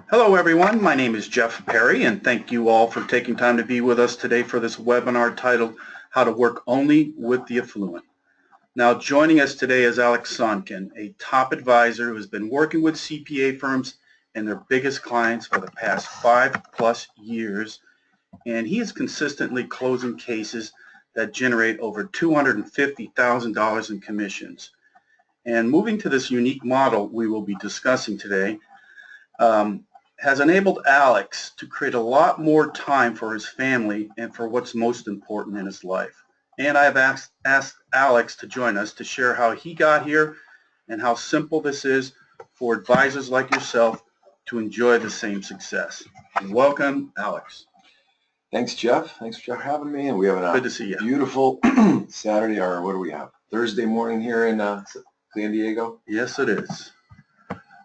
Hello everyone, my name is Jeff Perry and thank you all for taking time to be with us today for this webinar titled How to Work Only with the Affluent. Now joining us today is Alex Sonkin, a top advisor who has been working with CPA firms and their biggest clients for the past 5+ years, and he is consistently closing cases that generate over $250,000 in commissions. And moving to this unique model we will be discussing today, has enabled Alex to create a lot more time for his family and for what's most important in his life. And I have asked Alex to join us to share how he got here and how simple this is for advisors like yourself to enjoy the same success. Welcome, Alex. Thanks, Jeff. Thanks for having me. And we have a Good to see you. Beautiful Saturday, or what do we have? Thursday morning here in San Diego? Yes, it is.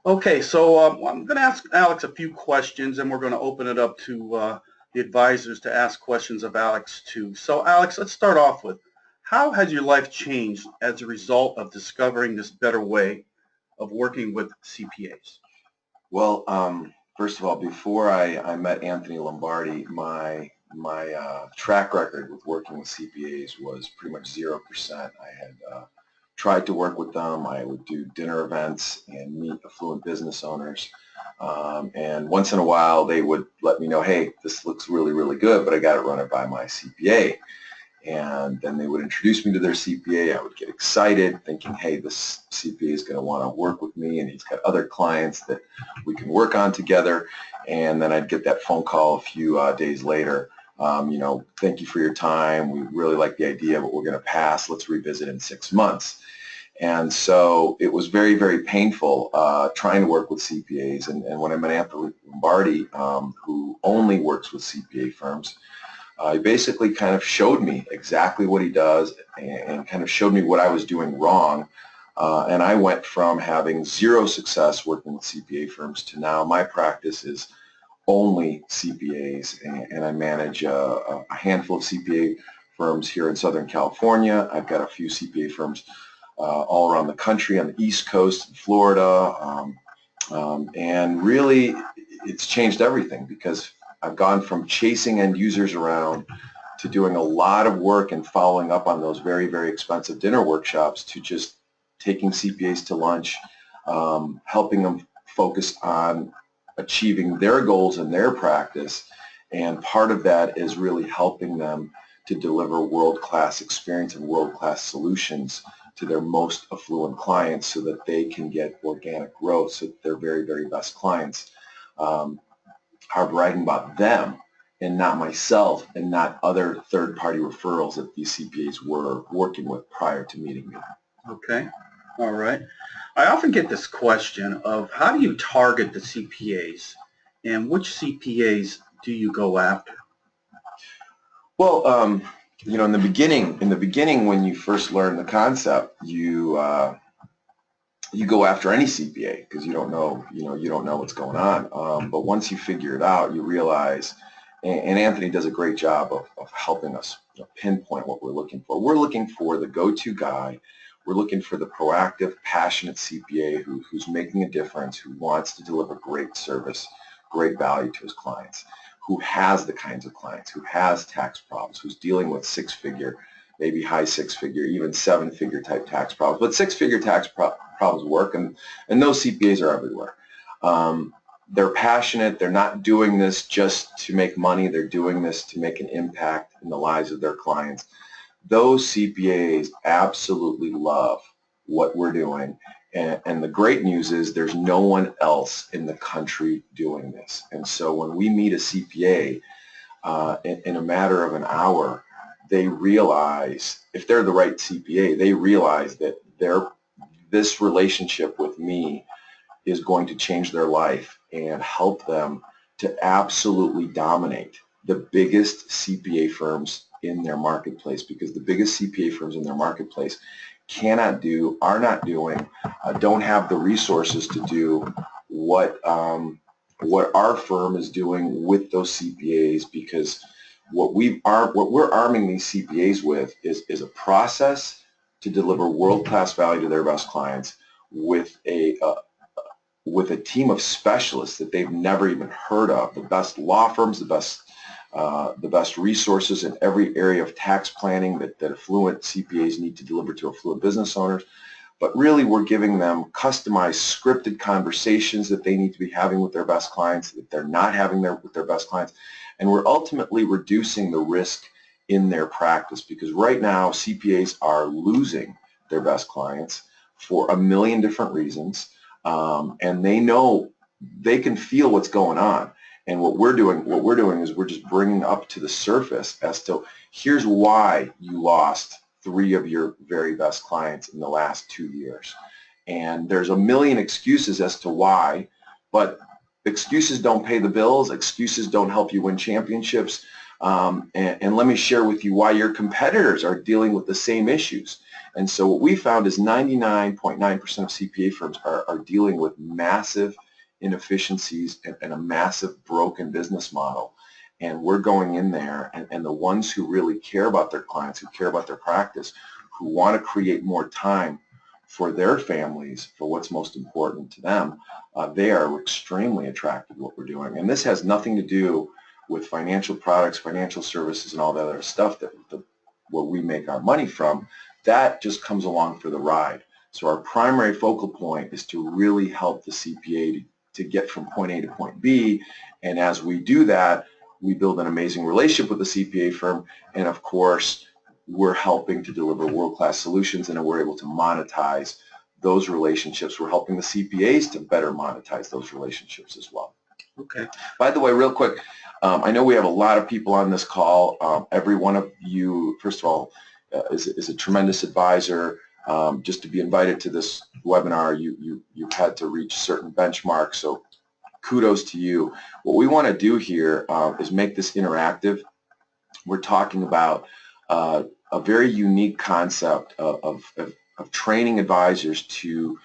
Okay, so I'm going to ask Alex a few questions, and we're going to open it up to the advisors to ask questions of Alex too. So Alex, let's start off with, how has your life changed as a result of discovering this better way of working with CPAs? Well, first of all, before I met Anthony Lombardi, my track record with working with CPAs was pretty much 0%. I had tried to work with them. I would do dinner events and meet affluent business owners. And once in a while, they would let me know, hey, this looks really, really good, but I got to run it by my CPA. And then they would introduce me to their CPA. I would get excited thinking, hey, this CPA is going to want to work with me, and he's got other clients that we can work on together. And then I'd get that phone call a few days later. Thank you for your time. We really like the idea, but we're going to pass. Let's revisit in 6 months. And so it was very, very painful trying to work with CPAs. And when I met Anthony Lombardi, who only works with CPA firms, he basically kind of showed me exactly what he does and kind of showed me what I was doing wrong. And I went from having 0 success working with CPA firms to now my practice is only CPAs, and I manage a handful of CPA firms here in Southern California. I've got a few CPA firms all around the country on the East Coast, in Florida, and really it's changed everything because I've gone from chasing end users around to doing a lot of work and following up on those very, very expensive dinner workshops to just taking CPAs to lunch, helping them focus on achieving their goals in their practice. And part of that is really helping them to deliver world-class experience and world-class solutions to their most affluent clients so that they can get organic growth, so that their very, very best clients are bragging about them and not myself and not other third-party referrals that these CPAs were working with prior to meeting me. Okay, all right. I often get this question of how do you target the CPAs and which CPAs do you go after? Well, in the beginning when you first learn the concept, you go after any CPA because you don't know what's going on. But once you figure it out, you realize, and Anthony does a great job of helping us pinpoint what we're looking for. We're looking for the go-to guy. We're looking for the proactive, passionate CPA who's making a difference, who wants to deliver great service, great value to his clients, who has the kinds of clients, who has tax problems, who's dealing with 6-figure, maybe high 6-figure, even 7-figure type tax problems. But 6-figure tax problems work, and those CPAs are everywhere. They're passionate. They're not doing this just to make money. They're doing this to make an impact in the lives of their clients. Those CPAs absolutely love what we're doing. And the great news is there's no one else in the country doing this. And so when we meet a CPA in a matter of an hour, they realize, if they're the right CPA, they realize that this relationship with me is going to change their life and help them to absolutely dominate the biggest CPA firms in their marketplace, because the biggest CPA firms in their marketplace cannot do, are not doing, don't have the resources to do what our firm is doing with those CPAs, because what we're arming these CPAs with is a process to deliver world-class value to their best clients with a with a team of specialists that they've never even heard of, the best law firms, the best resources in every area of tax planning that affluent CPAs need to deliver to affluent business owners. But really, we're giving them customized, scripted conversations that they need to be having with their best clients, that they're not having with their best clients. And we're ultimately reducing the risk in their practice, because right now CPAs are losing their best clients for a million different reasons, and they know, they can feel what's going on. And what we're doing is we're just bringing up to the surface as to, here's why you lost 3 of your very best clients in the last 2 years. And there's a million excuses as to why, but excuses don't pay the bills. Excuses don't help you win championships. And let me share with you why your competitors are dealing with the same issues. And so what we found is 99.9% of CPA firms are dealing with massive inefficiencies and a massive broken business model. And we're going in there, and the ones who really care about their clients, who care about their practice, who want to create more time for their families, for what's most important to them, they are extremely attracted to what we're doing. And this has nothing to do with financial products, financial services, and all that other stuff where we make our money from. That just comes along for the ride. So our primary focal point is to really help the CPA to get from point A to point B. And as we do that, we build an amazing relationship with the CPA firm, and of course, we're helping to deliver world-class solutions, and we're able to monetize those relationships. We're helping the CPAs to better monetize those relationships as well. Okay. By the way, real quick, I know we have a lot of people on this call. Every one of you, first of all, is a tremendous advisor. Just to be invited to this webinar, you've had to reach certain benchmarks, so kudos to you. What we want to do here is make this interactive. We're talking about a very unique concept of training advisors to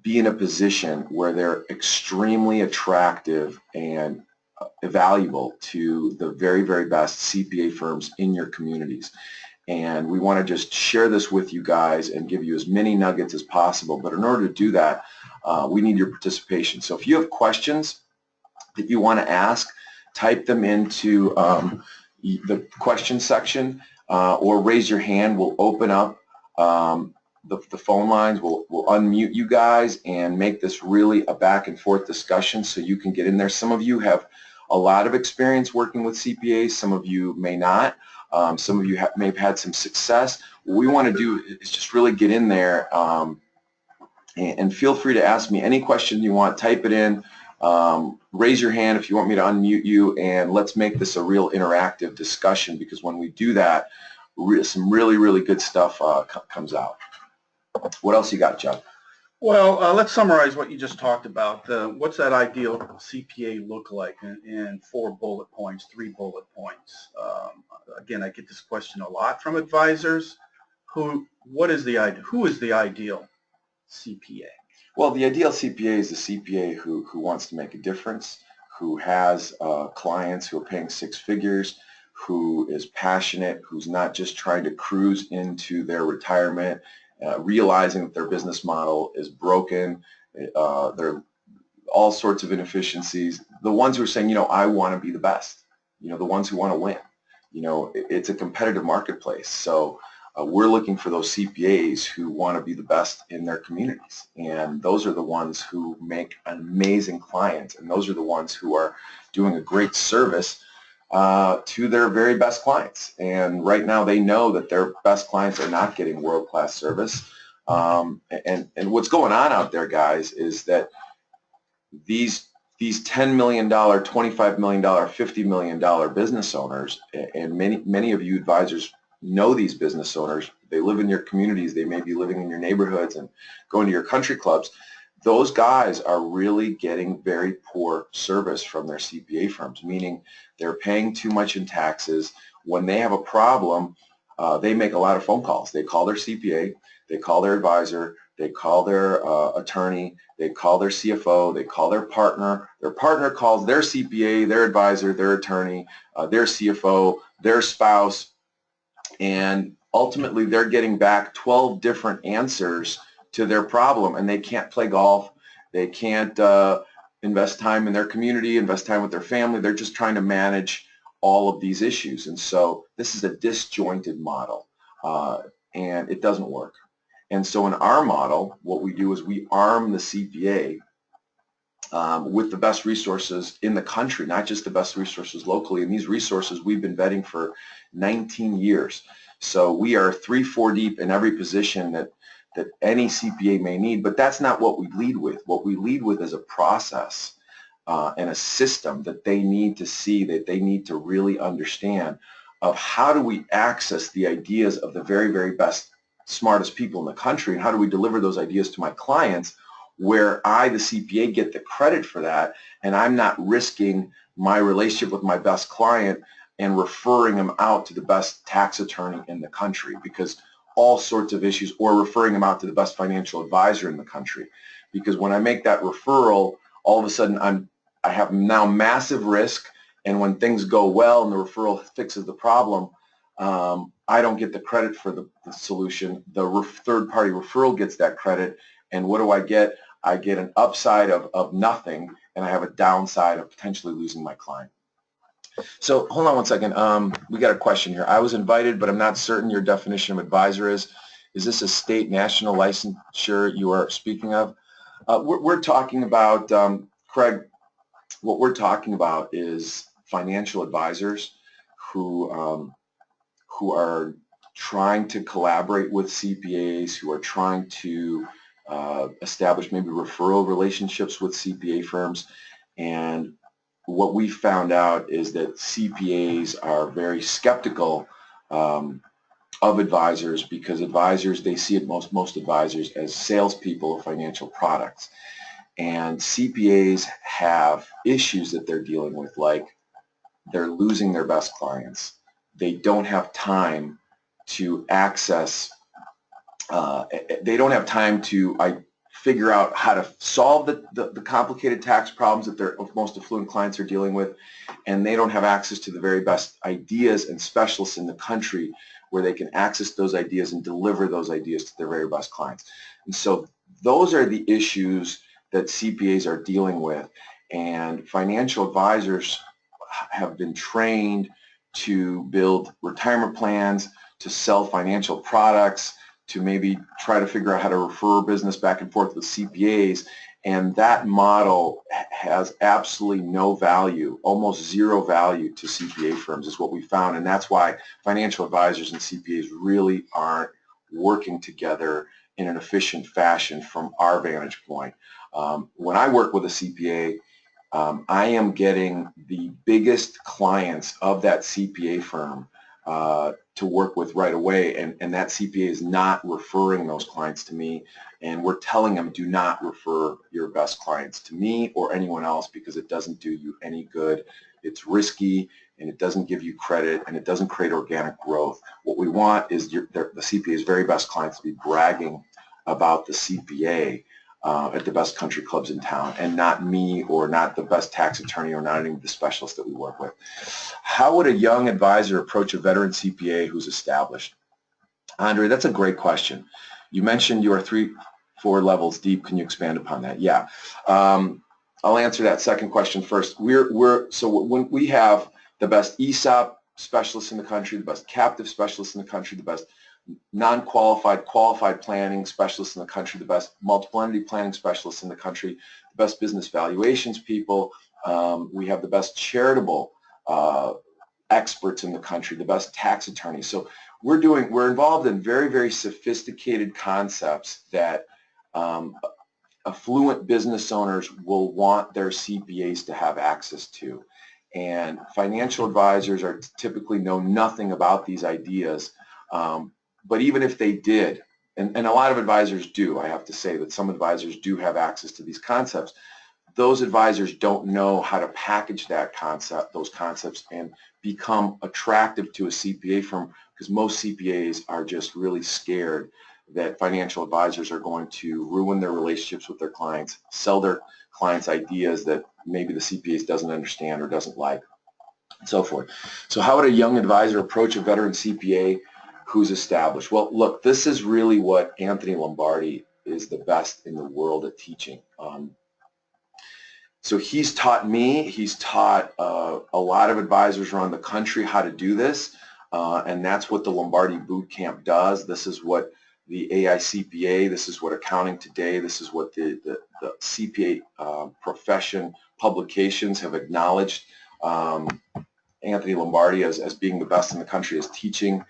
be in a position where they're extremely attractive and valuable to the very, very best CPA firms in your communities. And we want to just share this with you guys and give you as many nuggets as possible. But in order to do that, we need your participation. So if you have questions that you want to ask, type them into the question section, or raise your hand. We'll open up the phone lines. We'll unmute you guys and make this really a back and forth discussion so you can get in there. Some of you have a lot of experience working with CPAs. Some of you may not. Some of you may have had some success. What we want to do is just really get in there, and feel free to ask me any question you want. Type it in. Raise your hand if you want me to unmute you, and let's make this a real interactive discussion, because when we do that, some really, really good stuff comes out. What else you got, Jeff? Well, let's summarize what you just talked about. What's that ideal CPA look like in 4 bullet points, 3 bullet points? Again, I get this question a lot from advisors. Who is the ideal CPA? Well, the ideal CPA is a CPA who wants to make a difference, who has clients who are paying 6 figures, who is passionate, who's not just trying to cruise into their retirement, realizing that their business model is broken, there are all sorts of inefficiencies. The ones who are saying, I want to be the best, the ones who want to win. It's a competitive marketplace. So we're looking for those CPAs who want to be the best in their communities. And those are the ones who make an amazing client. And those are the ones who are doing a great service to their very best clients. And right now they know that their best clients are not getting world-class service. And what's going on out there, guys, is that these $10 million, $25 million, $50 million business owners, and many of you advisors know these business owners. They live in your communities. They may be living in your neighborhoods and going to your country clubs. Those guys are really getting very poor service from their CPA firms, meaning they're paying too much in taxes. When they have a problem, they make a lot of phone calls. They call their CPA, they call their advisor, they call their attorney, they call their CFO, they call their partner calls their CPA, their advisor, their attorney, their CFO, their spouse, and ultimately they're getting back 12 different answers to their problem, and they can't play golf, They can't invest time in their community, invest time with their family. They're just trying to manage all of these issues. And so this is a disjointed model, and it doesn't work. And so in our model, what we do is we arm the CPA with the best resources in the country, not just the best resources locally. And these resources we've been vetting for 19 years. So we are 3-4 deep in every position that any CPA may need, but that's not what we lead with. What we lead with is a process and a system that they need to see, that they need to really understand of how do we access the ideas of the very, very best, smartest people in the country, and how do we deliver those ideas to my clients where I, the CPA, get the credit for that, and I'm not risking my relationship with my best client and referring them out to the best tax attorney in the country, because all sorts of issues, or referring them out to the best financial advisor in the country. Because when I make that referral, all of a sudden I have now massive risk, and when things go well and the referral fixes the problem, I don't get the credit for the solution. The third-party referral gets that credit, and what do I get? I get an upside of nothing, and I have a downside of potentially losing my client. So hold on one second. We got a question here. I was invited, but I'm not certain your definition of advisor is. Is this a state national licensure you are speaking of? We're talking about, Craig, what we're talking about is financial advisors who are trying to collaborate with CPAs, who are trying to establish maybe referral relationships with CPA firms. And what we found out is that CPAs are very skeptical of advisors, because advisors, they see it, most advisors, as salespeople of financial products. And CPAs have issues that they're dealing with, like they're losing their best clients. They don't have time to access, they don't have time to figure out how to solve the complicated tax problems that their most affluent clients are dealing with, and they don't have access to the very best ideas and specialists in the country where they can access those ideas and deliver those ideas to their very best clients. And so those are the issues that CPAs are dealing with, and financial advisors have been trained to build retirement plans, to sell financial products, to maybe try to figure out how to refer business back and forth with CPAs, and that model has absolutely no value, almost zero value to CPA firms is what we found, and that's why financial advisors and CPAs really aren't working together in an efficient fashion from our vantage point. When I work with a CPA, I am getting the biggest clients of that CPA firm to work with right away, and that CPA is not referring those clients to me, and we're telling them, do not refer your best clients to me or anyone else, because it doesn't do you any good. It's risky, and it doesn't give you credit, and it doesn't create organic growth. What we want is the CPA's very best clients to be bragging about the CPA at the best country clubs in town, and not me, or not the best tax attorney, or not any of the specialists that we work with. How would a young advisor approach a veteran CPA who's established? Andre, that's a great question. You mentioned you are 3-4 levels deep. Can you expand upon that? Yeah. I'll answer that second question first. So when we have the best ESOP specialists in the country, the best captive specialists in the country, the best non-qualified, qualified planning specialists in the country, the best multiple entity planning specialists in the country, the best business valuations people. We have the best charitable experts in the country, the best tax attorneys. So we're involved in very, very sophisticated concepts that affluent business owners will want their CPAs to have access to. And financial advisors are typically know nothing about these ideas. But even if they did, and a lot of advisors do, I have to say that some advisors do have access to these concepts, those advisors don't know how to package those concepts and become attractive to a CPA firm, because most CPAs are just really scared that financial advisors are going to ruin their relationships with their clients, sell their clients ideas that maybe the CPAs doesn't understand or doesn't like, and so forth. So how would a young advisor approach a veteran CPA who's established? Well, look, this is really what Anthony Lombardi is the best in the world at teaching. So he's taught me, he's taught a lot of advisors around the country how to do this, and that's what the Lombardi Boot Camp does. This is what the AICPA, this is what Accounting Today, this is what the CPA profession publications have acknowledged Anthony Lombardi as being the best in the country, as teaching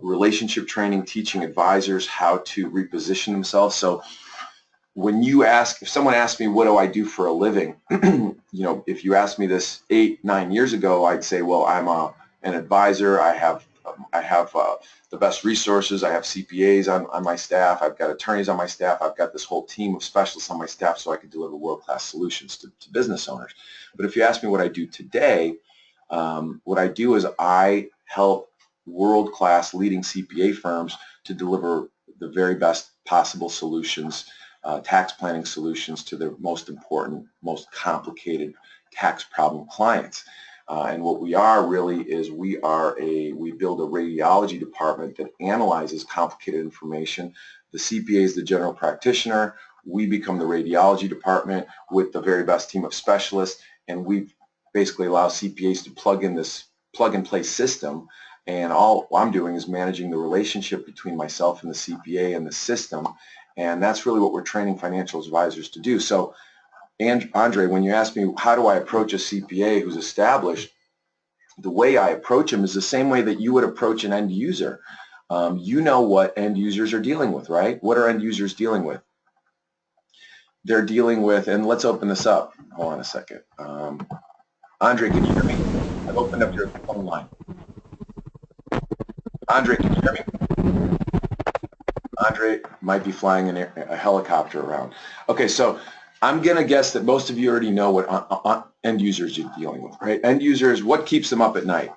relationship training, teaching advisors how to reposition themselves. So when if someone asks me, what do I do for a living? If you asked me this 8-9 years ago, I'd say, well, I'm an advisor. I have the best resources. I have CPAs on my staff. I've got attorneys on my staff. I've got this whole team of specialists on my staff so I can deliver world-class solutions to business owners. But if you ask me what I do today, what I do is I help world-class leading CPA firms to deliver the very best possible solutions, tax planning solutions to their most important, most complicated tax problem clients. And what we are really is we build a radiology department that analyzes complicated information. The CPA is the general practitioner. We become the radiology department with the very best team of specialists, and we basically allow CPAs to plug in this plug-and-play system, and all I'm doing is managing the relationship between myself and the CPA and the system, and that's really what we're training financial advisors to do. So, Andre, when you ask me how do I approach a CPA who's established, the way I approach them is the same way that you would approach an end user. You know what end users are dealing with, right? What are end users dealing with? They're dealing with, and let's open this up. Hold on a second. Andre, can you hear me? I've opened up your phone line. Andre, can you hear me? Andre might be flying a helicopter around. Okay, so I'm going to guess that most of you already know what end users you're dealing with, right? End users, what keeps them up at night?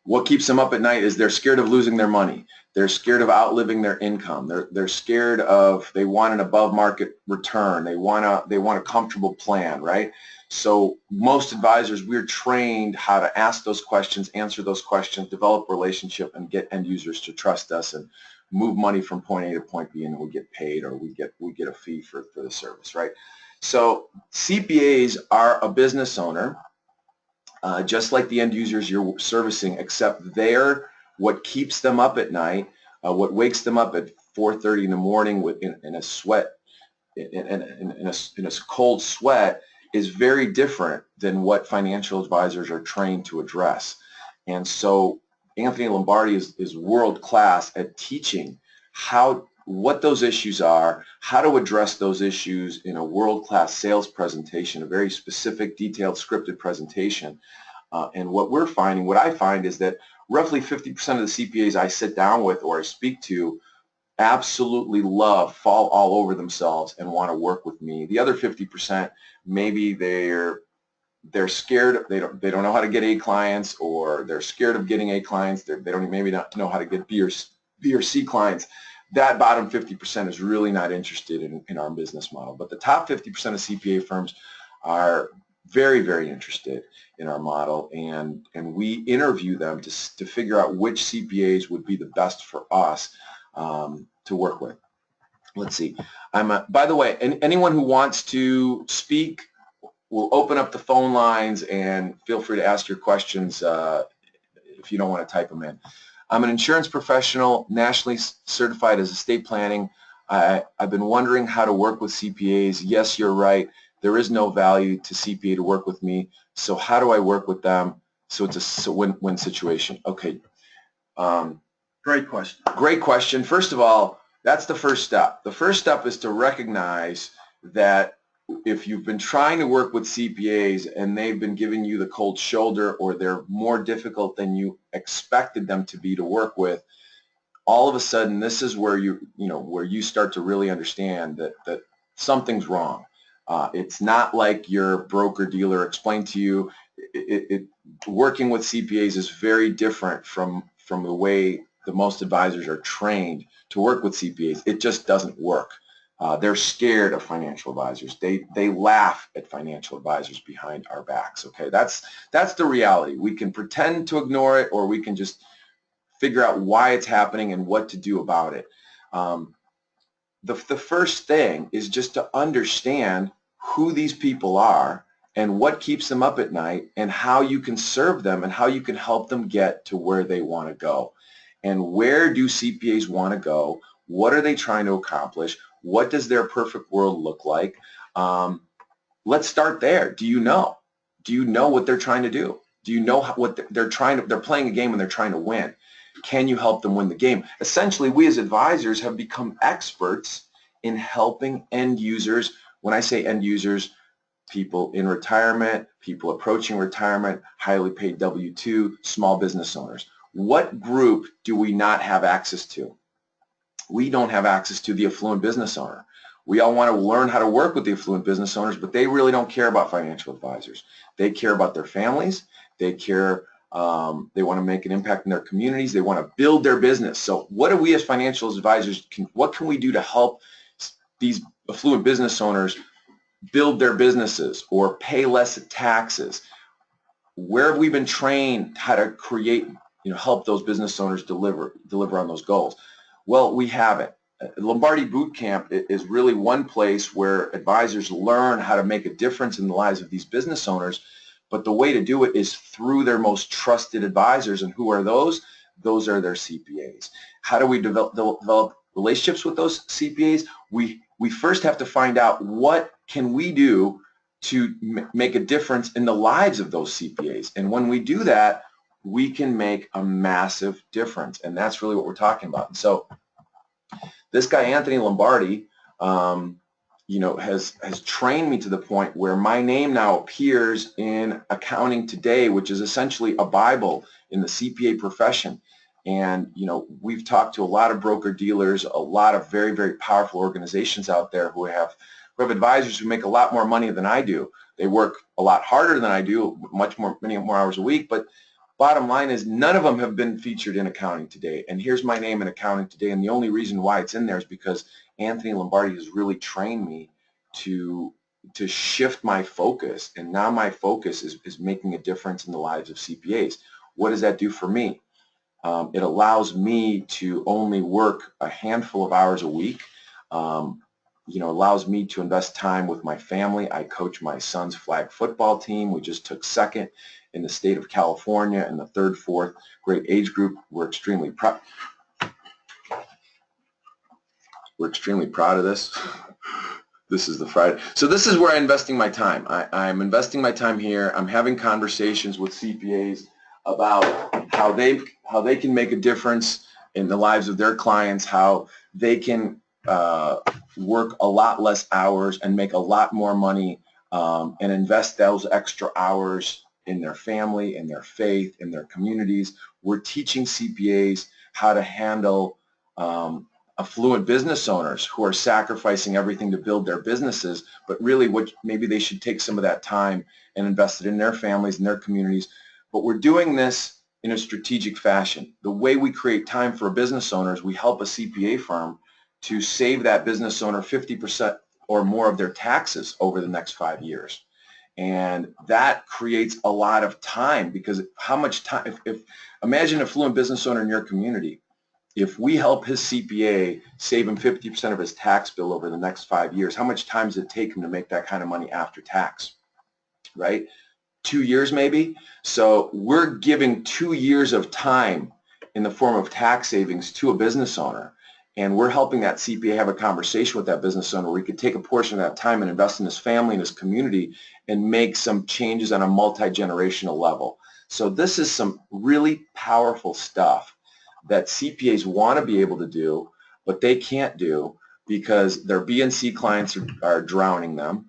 What keeps them up at night is they're scared of losing their money. They're scared of outliving their income. They're scared of, they want an above market return. They want a comfortable plan, right? So most advisors, we're trained how to ask those questions, answer those questions, develop a relationship, and get end users to trust us and move money from point A to point B, and we get paid, or we get a fee for the service, right? So CPAs are a business owner, just like the end users you're servicing, except they're what keeps them up at night, what wakes them up at 4:30 in the morning in a sweat, in a cold sweat, is very different than what financial advisors are trained to address. And so Anthony Lombardi is world class at teaching what those issues are, how to address those issues in a world-class sales presentation, a very specific, detailed, scripted presentation. And what I find is that roughly 50% of the CPAs I sit down with or I speak to absolutely fall all over themselves and want to work with me. The other 50%, maybe they're scared, they don't know how to get A clients, or they're scared of getting A clients, they don't maybe not know how to get B or C clients. That bottom 50% is really not interested in our business model. But the top 50% of CPA firms are very, very interested in our model, and we interview them to figure out which CPAs would be the best for us to work with. Let's see. By the way, anyone who wants to speak, we'll open up the phone lines, and feel free to ask your questions if you don't want to type them in. I'm an insurance professional, nationally certified as estate planning. I've been wondering how to work with CPAs. Yes, you're right. There is no value to CPA to work with me. So how do I work with them? So it's a win-win situation. Okay. Great question. Great question. First of all, that's the first step. The first step is to recognize that if you've been trying to work with CPAs and they've been giving you the cold shoulder, or they're more difficult than you expected them to be to work with, all of a sudden this is where you start to really understand that something's wrong. It's not like your broker dealer explained to you. Working with CPAs is very different from the way the most advisors are trained to work with CPAs. It just doesn't work. They're scared of financial advisors. They laugh at financial advisors behind our backs. Okay, that's the reality. We can pretend to ignore it, or we can just figure out why it's happening and what to do about it. The first thing is just to understand who these people are and what keeps them up at night and how you can serve them and how you can help them get to where they want to go. And where do CPAs want to go? What are they trying to accomplish? What does their perfect world look like? Let's start there. Do you know? Do you know what they're trying to do? Do you know what they're trying to, they're playing a game and they're trying to win. Can you help them win the game? Essentially, we as advisors have become experts in helping end users. When I say end users, people in retirement, people approaching retirement, highly paid W-2, small business owners. What group do we not have access to? We don't have access to the affluent business owner. We all want to learn how to work with the affluent business owners, but they really don't care about financial advisors. They care about their families. They care, they want to make an impact in their communities. They want to build their business. So what do we as financial advisors, what can we do to help these affluent business owners build their businesses or pay less taxes? Where have we been trained how to create, help those business owners deliver on those goals? Well, we haven't. Lombardi Boot Camp is really one place where advisors learn how to make a difference in the lives of these business owners, but the way to do it is through their most trusted advisors. And who are those? Those are their CPAs. How do we develop relationships with those CPAs? We first have to find out what can we do to make a difference in the lives of those CPAs. And when we do that, we can make a massive difference. And that's really what we're talking about. And so this guy, Anthony Lombardi, has trained me to the point where my name now appears in Accounting Today, which is essentially a Bible in the CPA profession. And, we've talked to a lot of broker-dealers, a lot of very, very powerful organizations out there who have advisors who make a lot more money than I do. They work a lot harder than I do, many more hours a week, but bottom line is none of them have been featured in Accounting Today. And here's my name in Accounting Today, and the only reason why it's in there is because Anthony Lombardi has really trained me to shift my focus. And now my focus is making a difference in the lives of CPAs. What does that do for me? It allows me to only work a handful of hours a week. Allows me to invest time with my family. I coach my son's flag football team. We just took second in the state of California in the third, fourth grade age group. We're extremely proud. We're extremely proud of this. This is the Friday. So this is where I'm investing my time. I'm investing my time here. I'm having conversations with CPAs about how they can make a difference in the lives of their clients, how they can work a lot less hours and make a lot more money and invest those extra hours in their family, in their faith, in their communities. We're teaching CPAs how to handle affluent business owners who are sacrificing everything to build their businesses, but really maybe they should take some of that time and invest it in their families and their communities. But we're doing this in a strategic fashion. The way we create time for a business owner is we help a CPA firm to save that business owner 50% or more of their taxes over the next 5 years. And that creates a lot of time, because how much time, imagine an affluent business owner in your community. If we help his CPA save him 50% of his tax bill over the next 5 years, how much time does it take him to make that kind of money after tax, right? 2 years maybe? So we're giving 2 years of time in the form of tax savings to a business owner. And we're helping that CPA have a conversation with that business owner where he could take a portion of that time and invest in his family and his community and make some changes on a multi-generational level. So this is some really powerful stuff that CPAs want to be able to do, but they can't do because their B and C clients are drowning them.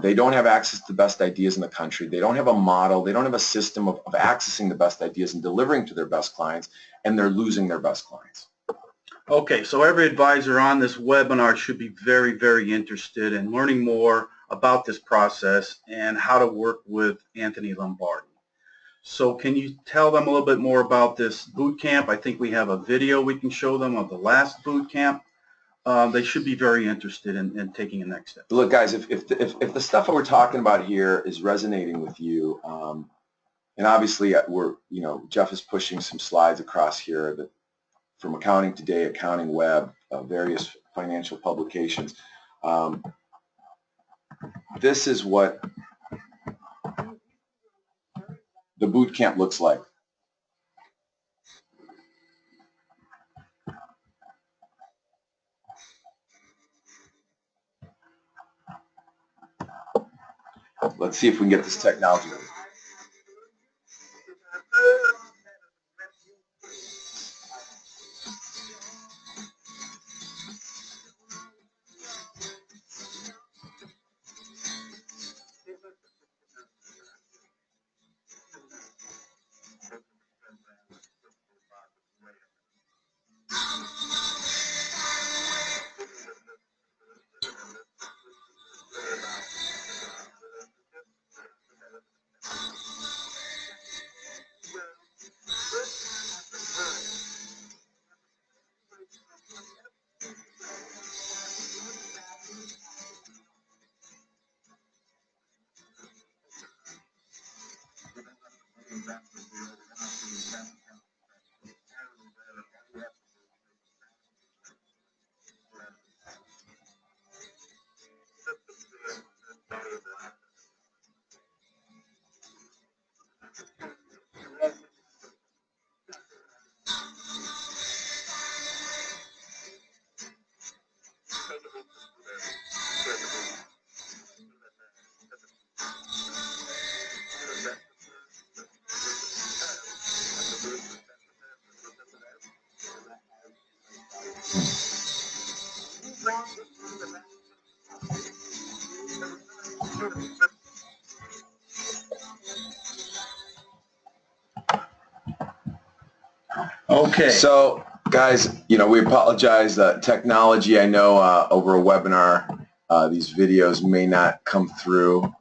They don't have access to the best ideas in the country. They don't have a model. They don't have a system of accessing the best ideas and delivering to their best clients, and they're losing their best clients. Okay, so every advisor on this webinar should be very, very interested in learning more about this process and how to work with Anthony Lombardi. So can you tell them a little bit more about this boot camp? I think we have a video we can show them of the last boot camp. They should be very interested in taking the next step. Look, guys, if the stuff that we're talking about here is resonating with you, and obviously Jeff is pushing some slides across here that from Accounting Today, Accounting Web, various financial publications. this is what the boot camp looks like. Let's see if we can get this technology. Okay. So, guys, we apologize. Technology, I know over a webinar, these videos may not come through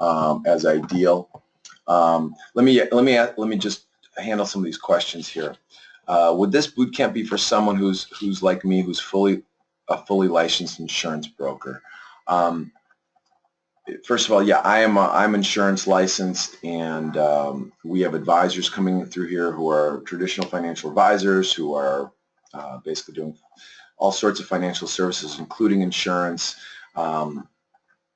as ideal. Let me just handle some of these questions here. Would this boot camp be for someone who's like me, who's a fully licensed insurance broker? First of all, yeah, I'm insurance licensed, and we have advisors coming through here who are traditional financial advisors who are basically doing all sorts of financial services, including insurance. So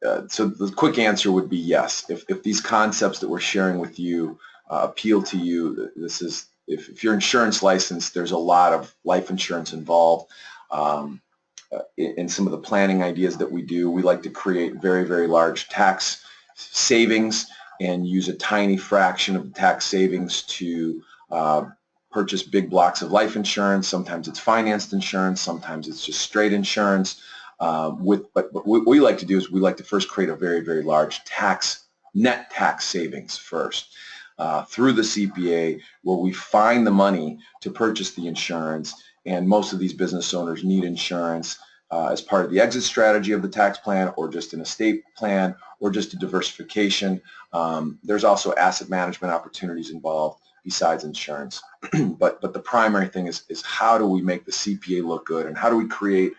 the quick answer would be yes. If these concepts that we're sharing with you appeal to you, this is if you're insurance licensed, there's a lot of life insurance involved. In some of the planning ideas that we do, we like to create very, very large tax savings and use a tiny fraction of the tax savings to purchase big blocks of life insurance. Sometimes it's financed insurance, sometimes it's just straight insurance. But what we like to do is we like to first create a very, very large net tax savings first through the CPA, where we find the money to purchase the insurance. And most of these business owners need insurance as part of the exit strategy of the tax plan, or just an estate plan, or just a diversification. There's also asset management opportunities involved besides insurance. but the primary thing is how do we make the CPA look good, and how do we create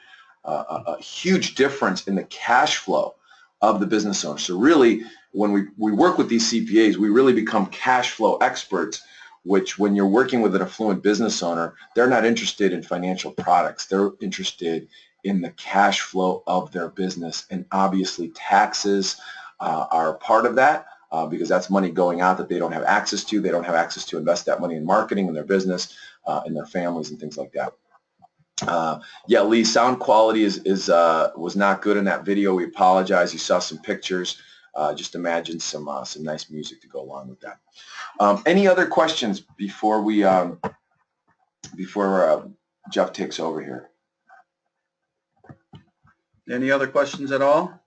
a huge difference in the cash flow of the business owner. So really, when we work with these CPAs, we really become cash flow experts, which when you're working with an affluent business owner, they're not interested in financial products. They're interested in the cash flow of their business. And obviously taxes are part of that because that's money going out that they don't have access to. They don't have access to invest that money in marketing in their business, in their families and things like that. Yeah, Lee, sound quality was not good in that video. We apologize. You saw some pictures. Just imagine some nice music to go along with that. Any other questions before Jeff takes over here? Any other questions at all?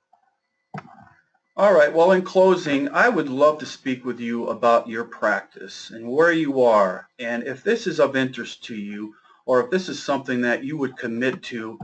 All right, well, in closing, I would love to speak with you about your practice and where you are, and if this is of interest to you, or if this is something that you would commit to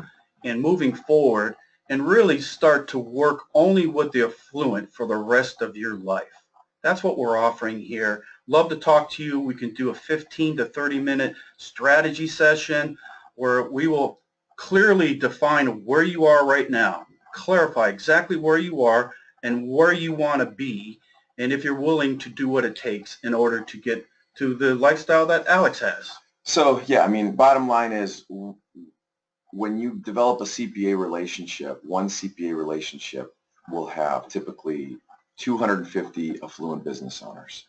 in moving forward and really start to work only with the affluent for the rest of your life. That's what we're offering here. Love to talk to you. We can do a 15 to 30-minute strategy session where we will clearly define where you are right now, clarify exactly where you are and where you want to be, and if you're willing to do what it takes in order to get to the lifestyle that Alex has. So, yeah, I mean, bottom line is when you develop a CPA relationship, one CPA relationship, will have typically 250 affluent business owners.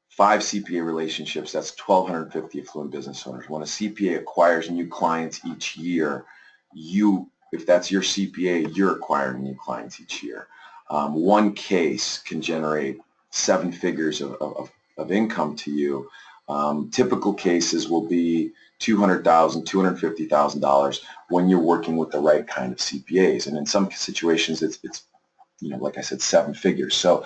5 CPA relationships, that's 1,250 affluent business owners. When a CPA acquires new clients each year, if that's your CPA, you're acquiring new clients each year. One case can generate 7 figures of income to you. Typical cases will be $200,000, $250,000 when you're working with the right kind of CPAs, and in some situations it's like I said, 7 figures. So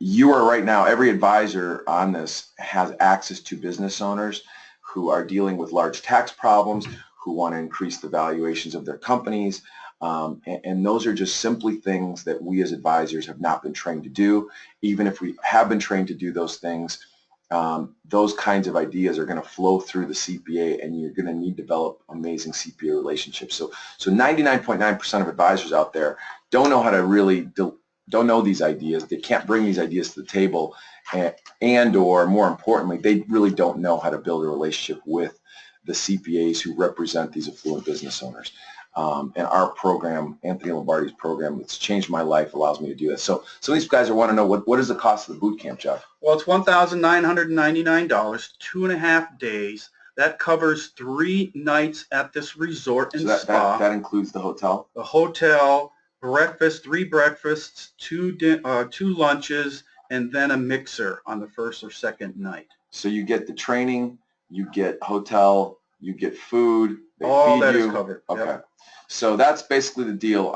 you are right now, every advisor on this has access to business owners who are dealing with large tax problems, who want to increase the valuations of their companies, and those are just simply things that we as advisors have not been trained to do. Even if we have been trained to do those things, those kinds of ideas are going to flow through the CPA, and you're going to need to develop amazing CPA relationships. So 99.9% of advisors out there don't know how to really don't know these ideas. They can't bring these ideas to the table, and or more importantly, they really don't know how to build a relationship with the CPAs who represent these affluent business owners. And our program, Anthony Lombardi's program, it's changed my life, allows me to do this. So these guys want to know, what is the cost of the boot camp, Jeff? Well, it's $1,999, 2.5 days. That covers 3 nights at this resort and spa. That includes the hotel? The hotel, breakfast, 3 breakfasts, 2 lunches, and then a mixer on the first or second night. So you get the training, you get hotel, you get food. All that is covered. Okay. Yep. So that's basically the deal.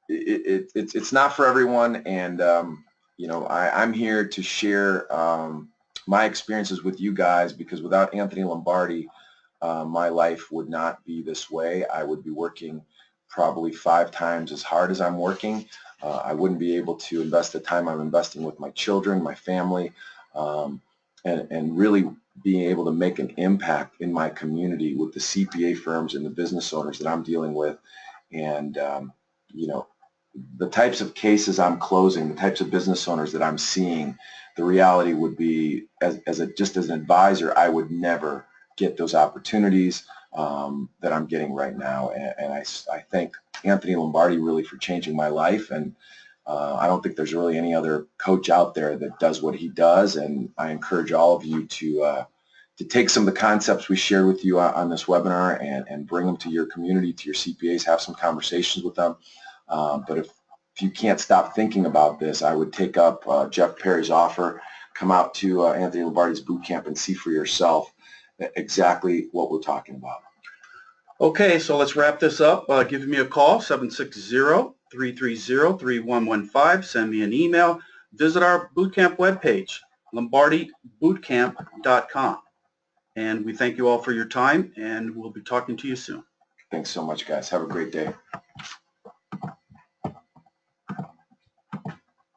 It's not for everyone, and I'm here to share my experiences with you guys, because without Anthony Lombardi, my life would not be this way. I would be working probably 5 times as hard as I'm working. I wouldn't be able to invest the time I'm investing with my children, my family, and really being able to make an impact in my community with the CPA firms and the business owners that I'm dealing with. And the types of cases I'm closing, the types of business owners that I'm seeing, the reality would be, just as an advisor, I would never get those opportunities that I'm getting right now. And I thank Anthony Lombardi really for changing my life, and I don't think there's really any other coach out there that does what he does, and I encourage all of you to take some of the concepts we shared with you on this webinar and bring them to your community, to your CPAs, have some conversations with them. But if you can't stop thinking about this, I would take up Jeff Perry's offer, come out to Anthony Lombardi's boot camp and see for yourself exactly what we're talking about. Okay, so let's wrap this up. Give me a call, 760-330-3115. Send me an email. Visit our bootcamp webpage, lombardibootcamp.com. And we thank you all for your time, and we'll be talking to you soon. Thanks so much, guys. Have a great day.